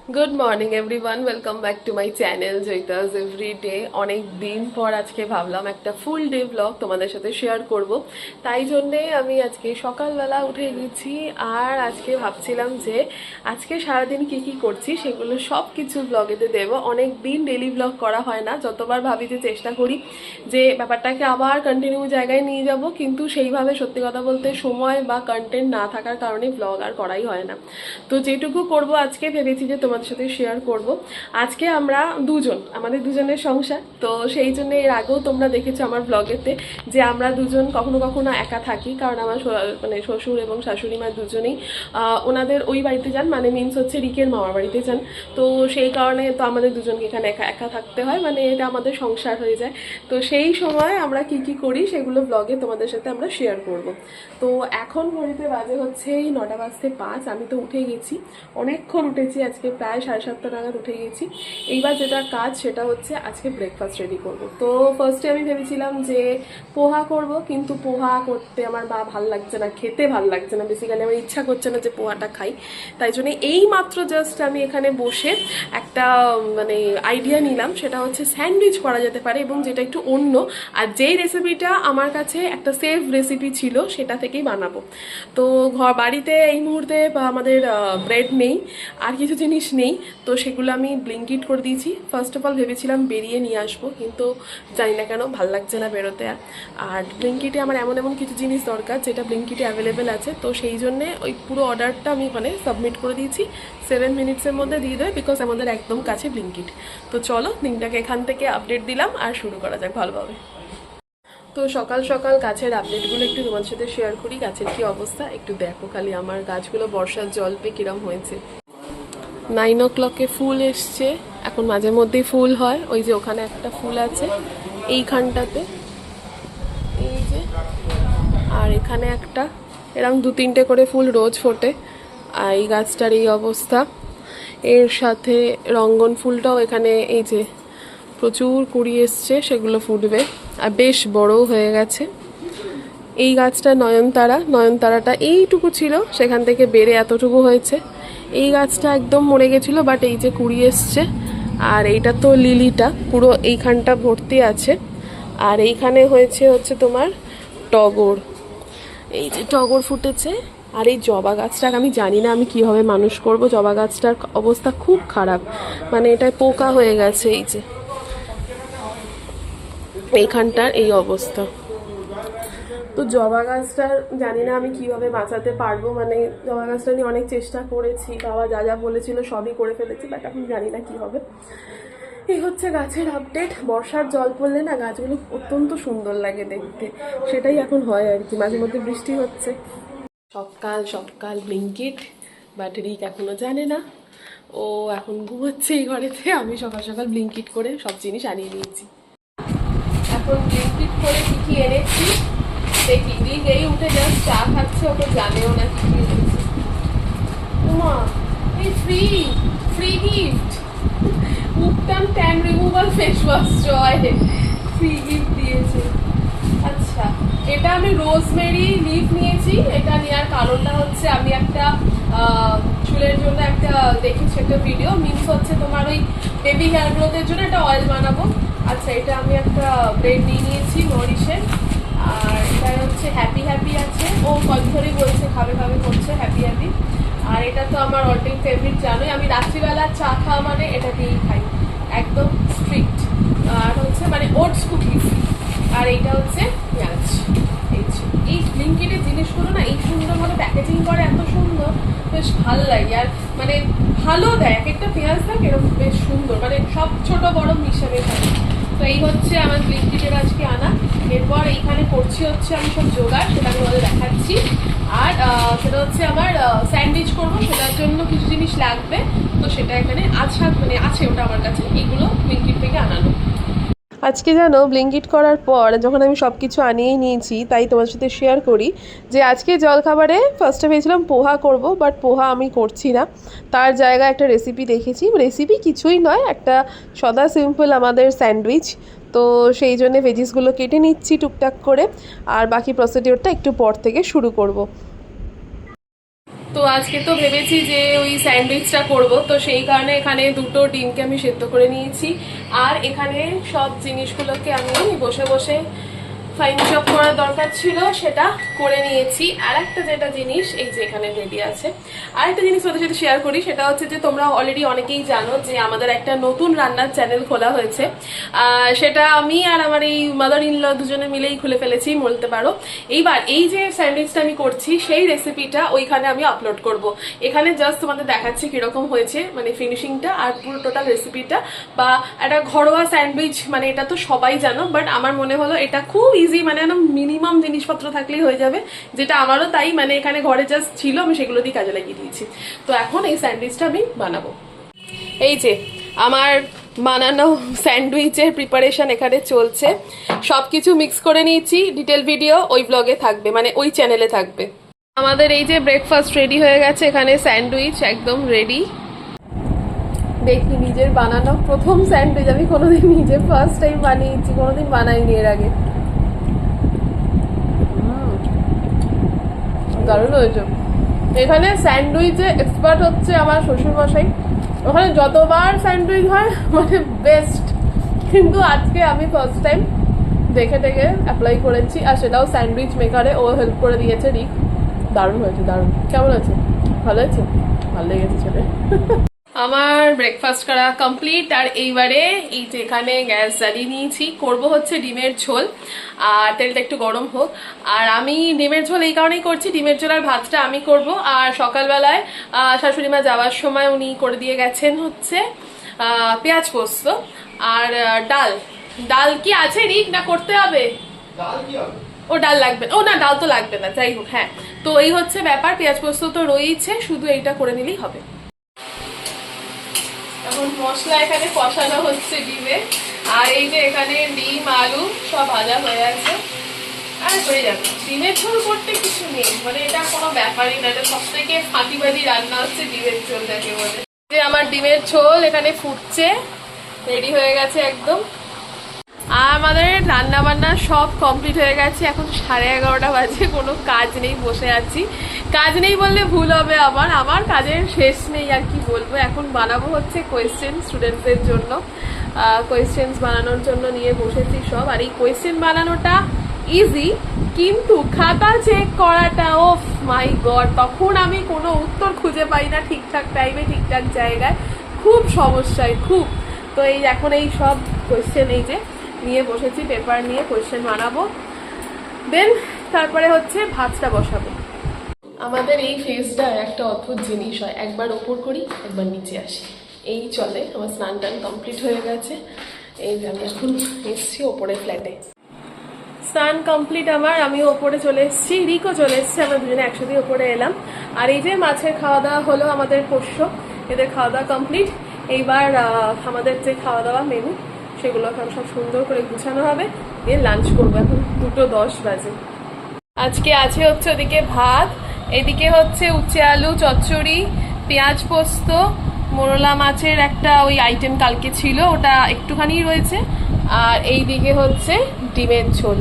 Good morning everyone, welcome back to my channel Joyita's everyday. অনেক দিন পর আজকে ভাবলাম একটা ফুল ডে ব্লগ তোমাদের সাথে শেয়ার করব। তাই জন্যে আমি আজকে সকালবেলা উঠে গেছি আর আজকে ভাবছিলাম যে আজকে সারাদিন কি কি করছি সেগুলো সব কিছু ব্লগেতে দেবো। অনেক দিন ডেলি ব্লগ করা হয় না, যতবার ভাবি যে চেষ্টা করি যে ব্যাপারটাকে আবার কন্টিনিউ জায়গায় নিয়ে যাব, কিন্তু সেইভাবে সত্যি কথা বলতে সময় বা কন্টেন্ট না থাকার কারণে ব্লগ আর করাই হয় না। তো যেটুকু করব আজকে ভেবেছি যে তোমাদের সাথে শেয়ার করব। আজকে আমরা দুজন, আমাদের দুজনের সংসার, তো সেই জন্য এর আগেও তোমরা দেখেছো আমার ব্লগেতে যে আমরা দুজন কখনো কখনো একা থাকি, কারণ আমার মানে শ্বশুর এবং শাশুড়ি মা দুজনেই ওনাদের ওই বাড়িতে যান, মানে মিনস হচ্ছে রিকের মামার বাড়িতে যান। তো সেই কারণে তো আমাদের দুজনকে এখানে একা একা থাকতে হয়, মানে এটা আমাদের সংসার হয়ে যায়। তো সেই সময় আমরা কি কি করি সেগুলো ব্লগে তোমাদের সাথে আমরা শেয়ার করব। তো এখন ঘড়িতে বাজে হচ্ছে এই 9:05। আমি তো উঠে গেছি, অনেকক্ষণ উঠেছি, আজকে প্রায় 7:30 নাগাদ উঠে গেছি। এইবার যেটা কাজ সেটা হচ্ছে আজকে ব্রেকফাস্ট রেডি করব। তো ফার্স্টে আমি ভেবেছিলাম যে পোহা করব, কিন্তু পোহা করতে আমার ভাল লাগছে না, খেতে ভাল লাগছে না, বেসিক্যালি আমার ইচ্ছা করছে না যে পোহাটা খাই। তাই জন্য এই মাত্র জাস্ট আমি এখানে বসে একটা মানে আইডিয়া নিলাম, সেটা হচ্ছে স্যান্ডউইচ করা যেতে পারে এবং যেটা একটু অন্য। আর যেই রেসিপিটা আমার কাছে একটা সেফ রেসিপি ছিল সেটা থেকেই বানাবো। তো বাড়িতে এই মুহূর্তে আমাদের ব্রেড নেই, আর কিছু জিনিস নেই, তো সেগুলো আমি ব্লিঙ্কিট করে দিয়েছি। ফার্স্ট অফ অল ভেবেছিলাম বেরিয়ে নিয়ে আসবো, কিন্তু জানি না কেন ভাল লাগছে না বেরোতে। আর ব্লিঙ্কিটে আমার এমন এমন কিছু জিনিস দরকার যেটা ব্লিঙ্কিটে অ্যাভেলেবেল আছে, তো সেই জন্যে ওই পুরো অর্ডারটা আমি ওখানে সাবমিট করে দিয়েছি। 7 মিনিটসের মধ্যে দিয়ে দেবে, বিকজ আমাদের একদম কাছে ব্লিঙ্কিট। তো চলো দিনটাকে এখান থেকে আপডেট দিলাম আর শুরু করা যাক ভালোভাবে। তো সকাল সকাল গাছের আপডেটগুলো একটু তোমার সাথে শেয়ার করি। গাছের কি অবস্থা একটু দেখো খালি, আমার গাছগুলো বর্ষার জল পেয়ে কিরম হয়েছে। 9 o'clock ফুল এসছে, এখন মাঝে মধ্যেই ফুল হয়। ওই যে ওখানে একটা ফুল আছে এইখানটাতে, এই যে, আর এখানে একটা, এরকম 2-3টে করে ফুল রোজ ফোটে। আর এই গাছটার এই অবস্থা। এর সাথে রঙ্গন ফুলটাও এখানে এই যে প্রচুর কুড়ি এসছে, সেগুলো ফুটবে আর বেশ বড়ও হয়ে গেছে। এই গাছটা নয়নতারা, নয়নতারাটা এইটুকু ছিল, সেখান থেকে বেড়ে এতটুকু হয়েছে। এই গাছটা একদম মরে গেছিল, বাট এই যে কুড়ি এসছে। আর এইটা তো লিলিটা, পুরো এইখানটা ভর্তি আছে। আর এইখানে হচ্ছে তোমার টগর, এই যে টগর ফুটেছে। আর এই জবা গাছটাকে আমি জানি না আমি কিভাবে মানুষ করব, জবা গাছটার অবস্থা খুব খারাপ, মানে এটায় পোকা হয়ে গেছে। এই যে এইখানটার এই অবস্থা। তো জবা গাছটার জানি না আমি কিভাবে বাঁচাতে পারবো, মানে জবা গাছটা নিয়ে অনেক চেষ্টা করেছি, বাবা যা যা বলেছিল সবই করে ফেলেছি, বাট এখন জানি না কি হবে। এই হচ্ছে গাছের আপডেট। বর্ষার জল পড়লে না গাছগুলো অত্যন্ত সুন্দর লাগে দেখতে, সেটাই এখন হয় আর কি। মাঝে মধ্যে বৃষ্টি হচ্ছে। সকাল সকাল ব্লিঙ্কিট, বাট রিক এখনো জানে না, ও এখন ঘুমোচ্ছে এই ঘরেতে। আমি সকাল সকাল ব্লিঙ্কিট করে সব জিনিস আনিয়ে নিয়েছি। এখন ব্লিঙ্কিট করে কি কি এনেছি দেখি। রিক এই উঠে জাস্ট চা খাচ্ছে, ওকে জানেও না কি কি এনেছি। উমা, এই ফ্রি ফ্রি গিফট, উত্তম ট্যান রিমুভাল ফেস ওয়াশ জয় ফ্রি গিফট দিয়েছে। আচ্ছা, এটা আমি রোজমেরি লিফ নিয়েছি। এটা নেওয়ার কারণটা হচ্ছে আমি একটা চুলের জন্য একটা দেখেছি একটা ভিডিও, মিনস হচ্ছে তোমার ওই বেবি হেয়ার গ্রোথের জন্য একটা অয়েল বানাবো। আচ্ছা, এটা আমি একটা ব্রেড নিয়ে নিয়েছি নরিশের। আর এটা হচ্ছে হ্যাপি হ্যাপি আছে, ও কদিন ধরেই বলছে খাবে খাবে করছে হ্যাপি হ্যাপি। আর এটা তো আমার অল টাইম ফেভারিট, জানোই আমি রাত্রিবেলা চা খাওয়া মানে এটা দিয়েই খাই, একদম স্ট্রিক্ট। আর হচ্ছে মানে ওটস কুকিজ। আর এইটা হচ্ছে পেঁয়াজ। এই ব্লিঙ্কিটের জিনিসগুলো না এই সুন্দরভাবে প্যাকেজিং করে, এত সুন্দর, বেশ ভালো লাগে। আর মানে ভালো দেয়, এক একটা পেঁয়াজ থাকে এরকম বেশ সুন্দর, মানে সব ছোট বড় মিশাবে থাকে। তো এই হচ্ছে আমার ব্লিঙ্কিটের আজকে আনা। এরপর এইখানে করছি হচ্ছে আমি সব জোগাড়, সেটা আমি তোমাদের দেখাচ্ছি। আর সেটা হচ্ছে আমার স্যান্ডউইচ করবো, সেটার জন্য কিছু জিনিস লাগবে, তো সেটা এখানে মানে আছে ওটা আমার কাছে, এইগুলো ব্লিঙ্কিট থেকে আনানো। আজকে জানো ব্লিঙ্কিট করার পর যখন আমি সব কিছু আনিয়েই নিয়েছি, তাই তোমার সাথে শেয়ার করি যে আজকে জলখাবারে ফার্স্টে ভেবেছিলাম পোহা করব, বাট পোহা আমি করছি না। তার জায়গায় একটা রেসিপি দেখেছি, রেসিপি কিছুই নয়, একটা সদা সিম্পল আমাদের স্যান্ডউইচ। তো সেই জন্যে ভেজিসগুলো কেটে নিচ্ছি টুকটাক করে, আর বাকি প্রসিডিওরটা একটু পর থেকে শুরু করব। তো আজকে তো ভেবেছি যে ওই স্যান্ডউইচটা করব, তো সেই কারণে এখানে দুটো ডিমকে আমি সেদ্ধ করে নিয়েছি। আর এখানে সব জিনিসগুলোকে আমি বসে বসে ফাইন চপ করার দরকার ছিল সেটা করে নিয়েছি। আর একটা যেটা জিনিস এই যে এখানে রেডি আছে, আর একটা জিনিস ওদের সাথে শেয়ার করি, সেটা হচ্ছে যে তোমরা অলরেডি অনেকেই জানো যে আমাদের একটা নতুন রান্নার চ্যানেল খোলা হয়েছে। সেটা আমি আর আমার এই মাদার ইন ল দুজনে মিলেই খুলে ফেলেছি বলতে পারো। এইবার এই যে স্যান্ডউইচটা আমি করছি সেই রেসিপিটা ওইখানে আমি আপলোড করব। এখানে জাস্ট তোমাদের দেখাচ্ছি কিরকম হয়েছে, মানে ফিনিশিংটা আর পুরো টোটাল রেসিপিটা। বা একটা ঘরোয়া স্যান্ডউইচ মানে এটা তো সবাই জানো, বাট আমার মনে হলো এটা খুব ইজি, মানে একদম মিনিমাম জিনিসপত্র থাকলেই হয়ে যাবে, যেটা আমারও তাই, মানে এখানে ঘরে জাস্ট ছিল আমি সেগুলো দিয়ে কাজে লাগিয়ে দিয়েছি। তো এখন এই স্যান্ডউইচটা আমি বানাবো। এই যে আমার বানানো স্যান্ডউইচের প্রিপারেশন এখানে চলছে, সবকিছু মিক্স করে নিয়েছি। ডিটেল ভিডিও ওই ব্লগে থাকবে, মানে ওই চ্যানেলে থাকবে। আমাদের এই যে ব্রেকফাস্ট রেডি হয়ে গেছে, এখানে স্যান্ডউইচ একদম রেডি। দেখি নিজের বানানো প্রথম স্যান্ডউইচ, আমি কোনোদিন নিজে ফার্স্ট টাইম বানিয়েছি, কোনোদিন বানাইনি এর আগে। দারুণ হয়েছে। এখানে স্যান্ডউইচে এক্সপার্ট হচ্ছে আমার শ্বশুরমশাই, ওখানে যতবার স্যান্ডউইচ হয় মানে বেস্ট, কিন্তু আজকে আমি ফার্স্ট টাইম দেখে দেখে অ্যাপ্লাই করেছি, আর সেটাও স্যান্ডউইচ মেকারে, ও হেল্প করে দিয়েছে রিক। দারুণ হয়েছে, দারুণ। কেমন আছে? ভালো হয়েছে? ভালো লেগেছে ছেলে। আমার ব্রেকফাস্ট করা কমপ্লিট। আর এইবারে এই যে এখানে গ্যাস জ্বালিয়ে নিয়েছি, করব হচ্ছে ডিমের ঝোল। আর তেলটা একটু গরম হোক। আর আমি ডিমের ঝোল এই কারণেই করছি, ডিমের ঝোল আর ভাতটা আমি করব। আর সকালবেলায় শাশুড়ি মা যাওয়ার সময় উনি করে দিয়ে গেছেন হচ্ছে পেঁয়াজ পোস্ত আর ডাল। ডাল কি আছে রিক, না করতে হবে? ও ডাল লাগবে, ও না ডাল তো লাগবে না, যাই হোক। হ্যাঁ, তো এই হচ্ছে ব্যাপার, পেঁয়াজ পোস্ত তো রয়েছে, শুধু এইটা করে নিলেই হবে। এখন মশলা এখানে কষানো হচ্ছে ডিমে, আর এই যে এখানে ডিম আলু সব ভাজা হয়ে আছে, আর হয়ে যাবে। ডিমের ঝোল করতে কিছু নেই, মানে এটা কোনো ব্যাপারই না, এটা সব থেকে ফাঁকিবাজি রান্না হচ্ছে ডিমের ঝোল যাকে বলে। যে আমার ডিমের ঝোল এখানে ফুটছে, রেডি হয়ে গেছে একদম। আর আমাদের রান্না বান্না সব কমপ্লিট হয়ে গেছে, এখন 11:30 বাজে, কোনো কাজ নেই, বসে আছি। কাজ নেই বললে ভুল হবে, আমার কাজের শেষ নেই, আর কি বলবো। এখন বানাবো হচ্ছে কোয়েশ্চেন স্টুডেন্টদের জন্য, কোয়েশ্চেন্স বানানোর জন্য নিয়ে বসেছি সব। আর এই কোয়েশ্চেন বানানোটা ইজি, কিন্তু খাতা চেক করাটা, ও মাই গড, তখন আমি কোনো উত্তর খুঁজে পাই না ঠিকঠাক টাইমে ঠিকঠাক জায়গায়, খুব সমস্যায় খুব। তো এই এখন এই সব কোয়েশ্চেন এই যে নিয়ে বসেছি, পেপার নিয়ে কোয়েশ্চেন বানাবো, দেন তারপরে হচ্ছে ভাতটা বসাবো। আমাদের এই ফেসটা একটা অদ্ভুত জিনিস হয়, একবার ওপর করি একবার নিচে আসি, এই চলে। আমার স্নান টান কমপ্লিট হয়ে গেছে, এই যে আমি এখন এসছি ওপরে ফ্ল্যাটে। স্নান কমপ্লিট আমার, আমিও ওপরে চলে এসেছি, রিকও চলে এসছে, আমরা দুজনে একসাথে ওপরে এলাম। আর এই যে মাছের খাওয়া দাওয়া হলো, আমাদের পোষ্য, এদের খাওয়া দাওয়া কমপ্লিট। এইবার আমাদের যে খাওয়া দাওয়া মেনু সেগুলো এখন সব সুন্দর করে গুছানো হবে, দিয়ে লাঞ্চ করবো। এখন 2:10 বাজে। আজকে আছে হচ্ছে ওদিকে ভাত, এদিকে হচ্ছে উচ্ছে আলু চচ্চড়ি, পেঁয়াজ পোস্ত, মোরলা মাছের একটা ওই আইটেম কালকে ছিল, ওটা একটুখানি রয়েছে, আর এই দিকে হচ্ছে ডিমের ঝোল।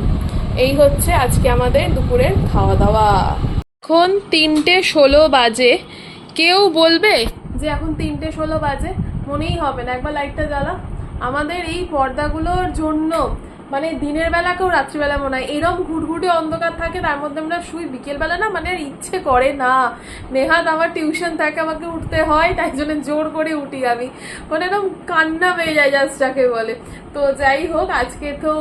এই হচ্ছে আজকে আমাদের দুপুরের খাওয়া দাওয়া। এখন 3:16 বাজে। কেউ বলবে যে এখন 3:16 বাজে, মনেই হবে না। একবার লাইটটা জ্বালা। আমাদের এই পর্দাগুলোর জন্য মানে দিনের বেলা কেউ রাত্রিবেলা মনে হয় এরম ঘুটঘুটে অন্ধকার থাকে, তার মধ্যে আমরা শুই বিকেলবেলা না, মানে আর ইচ্ছে করে না। নেহাত আমার টিউশন থাকে, আমাকে উঠতে হয়, তাই জন্য জোর করে উঠি আমি, মানে এরকম কান্না পেয়ে যায় জাস্ট যাকে বলে। তো যাই হোক, আজকে তো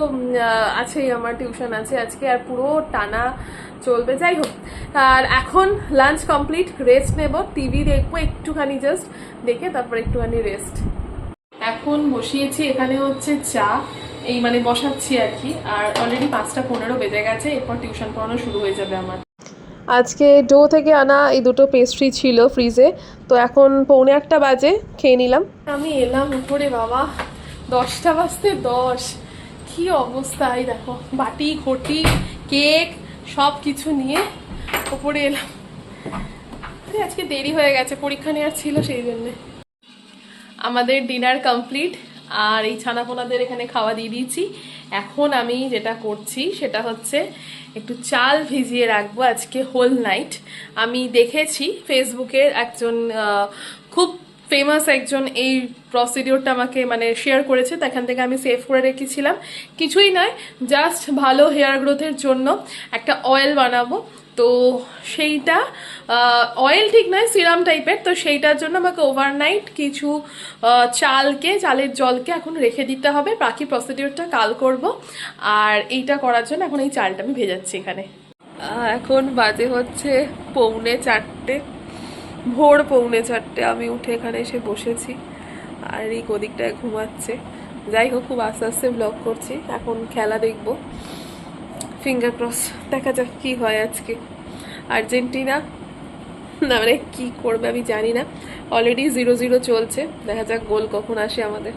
আছেই, আমার টিউশন আছে আজকে, আর পুরো টানা চলবে। যাই হোক, আর এখন লাঞ্চ কমপ্লিট, রেস্ট নেব, টিভি দেখবো একটুখানি, জাস্ট দেখে তারপর একটুখানি রেস্ট। এখন বসিয়েছি এখানে হচ্ছে চা, এই মানে বসাচ্ছি আর কি। আর অলরেডি 5:15 বেজে গেছে, এরপর টিউশন পড়ানো শুরু হয়ে যাবে আমার। আজকে ডো থেকে আনা এই দুটো পেস্ট্রি ছিল ফ্রিজে, তো এখন 1:45 বাজে, খেয়ে নিলাম। আমি এলাম উপরে বাবা, 10টা বাজতে 10, কি অবস্থা। এই দেখো বাটি ঘটি কেক সব কিছু নিয়ে উপরে এলাম। আজকে দেরি হয়ে গেছে, পরীক্ষা নেওয়ার ছিল সেই জন্যে। আমাদের ডিনার কমপ্লিট, আর এই ছানাপোনাদের এখানে খাওয়া দিয়ে দিয়েছি। এখন আমি যেটা করছি সেটা হচ্ছে একটু চাল ভিজিয়ে রাখবো আজকে হোল নাইট। আমি দেখেছি ফেসবুকের একজন খুব ফেমাস একজন এই প্রসিডিওরটা আমাকে মানে শেয়ার করেছে, তো এখান থেকে আমি সেভ করে রেখেছিলাম। কিছুই নয়, জাস্ট ভালো হেয়ার গ্রোথের জন্য একটা অয়েল বানাবো। তো সেইটা অয়েল ঠিক নয়, সিরাম টাইপের। তো সেইটার জন্য আমাকে ওভারনাইট কিছু চালের জলকে এখন রেখে দিতে হবে। বাকি প্রসিডিওরটা কাল করব। আর এইটা করার জন্য এখন এই চালটা আমি ভেজাচ্ছি এখানে। এখন বাজে হচ্ছে 3:45, ভোর 3:45। আমি উঠে এখানে এসে বসেছি, আর এই ওদিকটায় ঘুমাচ্ছে। যাই হোক, খুব আস্তে আস্তে ব্লগ করছি। এখন খেলা দেখবো, ফিঙ্গার ক্রস, দেখা যাক কি হয় আজকে। আর্জেন্টিনা না মানে কি করবে আমি জানি না, অলরেডি 0-0 চলছে। দেখা যাক গোল কখন আসে আমাদের।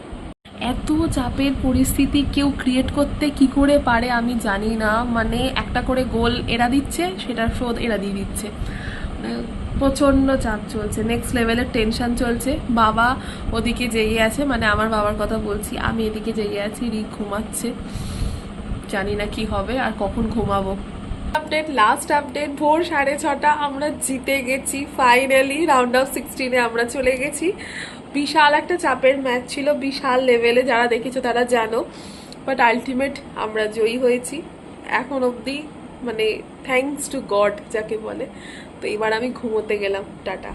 এত চাপের পরিস্থিতি কেউ ক্রিয়েট করতে কি করে পারে আমি জানি না। মানে একটা করে গোল এরা দিচ্ছে, সেটার শোধ এরা দিয়ে দিচ্ছে। প্রচন্ড চাপ চলছে, নেক্সট লেভেলের টেনশন চলছে। বাবা ওদিকে জেগে আছে, মানে আমার বাবার কথা বলছি, আমি এদিকে জেগে আছি। রিক ঘুমাচ্ছে, জানি না কি হবে আর কখন ঘুমাবো। আপডেট, লাস্ট আপডেট, ভোর 6:30 আমরা জিতে গেছি ফাইনালি। রাউন্ড অফ 16-এ আমরা চলে গেছি। বিশাল একটা চাপের ম্যাচ ছিল, বিশাল লেভেলে, যারা দেখেছো তারা জানো। বাট আলটিমেট আমরা জয়ী হয়েছি এখন অবধি, মানে থ্যাঙ্কস টু গড যাকে বলে। তো এবার আমি ঘুমোতে গেলাম, টাটা।